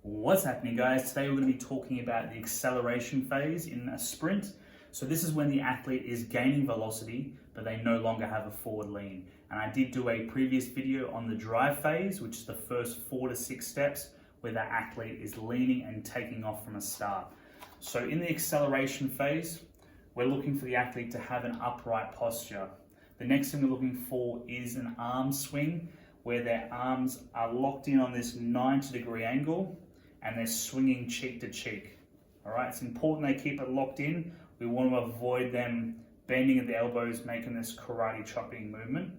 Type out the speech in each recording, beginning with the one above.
What's happening, guys? Today we're going to be talking about the acceleration phase in a sprint. So this is when the athlete is gaining velocity, but they no longer have a forward lean. And I did do a previous video on the drive phase, which is the first 4 to 6 steps where the athlete is leaning and taking off from a start. So in the acceleration phase, we're looking for the athlete to have an upright posture. The next thing we're looking for is an arm swing, where their arms are locked in on this 90-degree angle and they're swinging cheek to cheek. All right, it's important they keep it locked in. We want to avoid them bending at the elbows, making this karate chopping movement.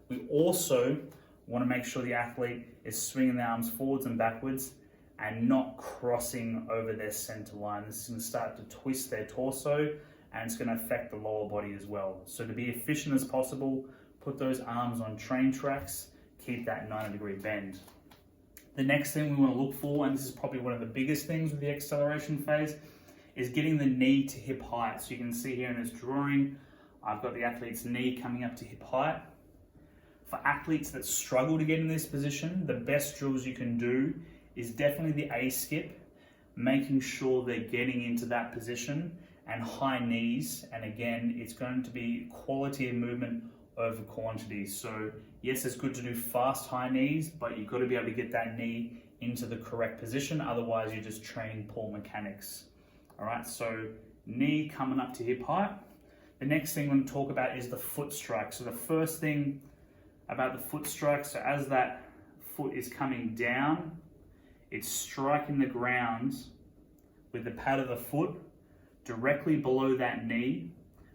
We also want to make sure the athlete is swinging their arms forwards and backwards and not crossing over their center line. This is going to start to twist their torso and it's going to affect the lower body as well. So to be efficient as possible, put those arms on train tracks, keep that 90-degree bend. The next thing we want to look for, and this is probably one of the biggest things with the acceleration phase, is getting the knee to hip height. So you can see here in this drawing, I've got the athlete's knee coming up to hip height. For athletes that struggle to get in this position, the best drills you can do is definitely the A-skip, making sure they're getting into that position, and high knees. And again, it's going to be quality of movement over quantity. So yes, it's good to do fast high knees, but you've got to be able to get that knee into the correct position. Otherwise, you're just training poor mechanics. All right, so knee coming up to hip height. The next thing we're going to talk about is the foot strike. So the first thing about the foot strike, so as that foot is coming down, it's striking the ground with the pad of the foot directly below that knee,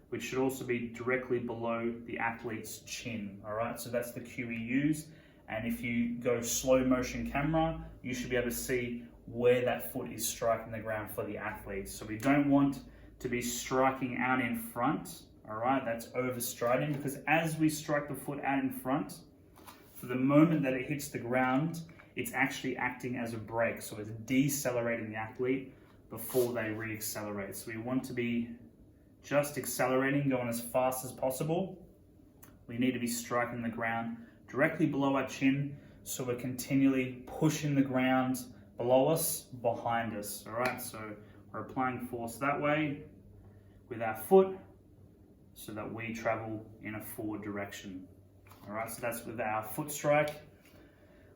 which should also be directly below the athlete's chin. All right, so that's the cue we use. And if you go slow motion camera, you should be able to see where that foot is striking the ground for the athlete. So we don't want to be striking out in front. All right, that's overstriding, because as we strike the foot out in front, for the moment that it hits the ground, it's actually acting as a brake. So it's decelerating the athlete before they re-accelerate. So we want to be just accelerating, going as fast as possible. We need to be striking the ground directly below our chin, so we're continually pushing the ground below us, behind us. All right, so we're applying force that way with our foot so that we travel in a forward direction. All right, so that's with our foot strike.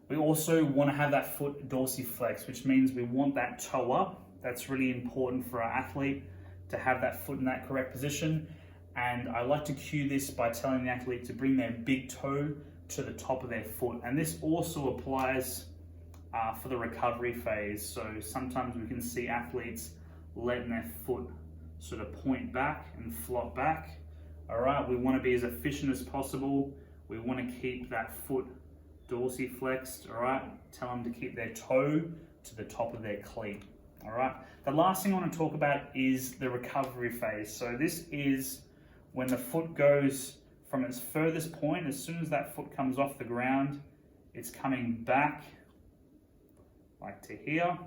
We also want to have that foot dorsiflex, which means we want that toe up. That's really important for our athlete to have that foot in that correct position. And I like to cue this by telling the athlete to bring their big toe to the top of their foot. And this also applies for the recovery phase. So sometimes we can see athletes letting their foot sort of point back and flop back. All right, we want to be as efficient as possible. We want to keep that foot dorsiflexed, all right? Tell them to keep their toe to the top of their cleat. All right, the last thing I want to talk about is the recovery phase. So this is when the foot goes from its furthest point. As soon as that foot comes off the ground, it's coming back like to here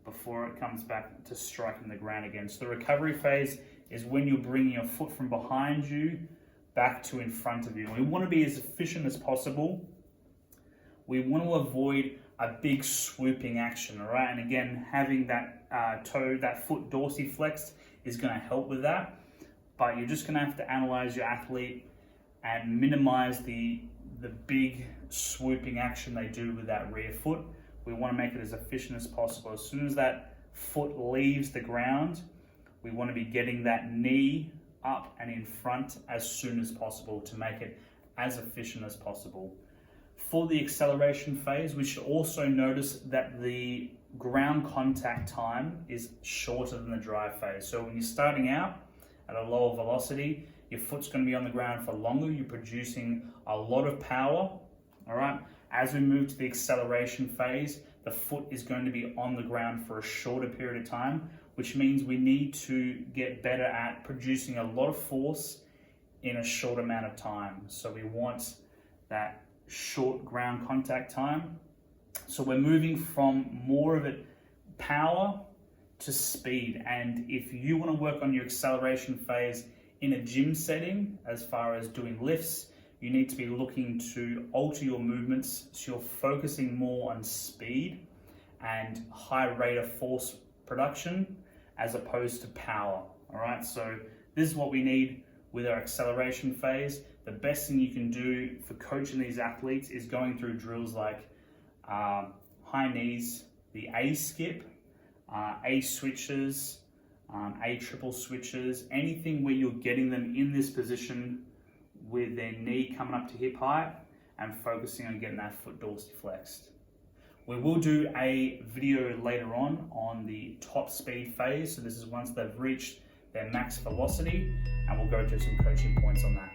before it comes back to striking the ground again. So the recovery phase is when you're bringing your foot from behind you back to in front of you. And we want to be as efficient as possible. We want to avoid a big swooping action, all right? And again, having that that foot dorsiflexed is going to help with that. But you're just going to have to analyze your athlete and minimize the big swooping action they do with that rear foot. We want to make it as efficient as possible. As soon as that foot leaves the ground, we want to be getting that knee up and in front as soon as possible to make it as efficient as possible. For the acceleration phase, we should also notice that the ground contact time is shorter than the drive phase. So when you're starting out at a lower velocity, your foot's going to be on the ground for longer. You're producing a lot of power, all right? As we move to the acceleration phase, the foot is going to be on the ground for a shorter period of time, which means we need to get better at producing a lot of force in a short amount of time. So we want that short ground contact time. So we're moving from more of it power to speed. And if you want to work on your acceleration phase in a gym setting, as far as doing lifts, you need to be looking to alter your movements so you're focusing more on speed and high rate of force production as opposed to power. All right, so this is what we need with our acceleration phase. The best thing you can do for coaching these athletes is going through drills like high knees, the A skip, A switches, A triple switches, anything where you're getting them in this position with their knee coming up to hip height and focusing on getting that foot dorsiflexed. We will do a video later on the top speed phase. So this is once they've reached their max velocity, and we'll go through some coaching points on that.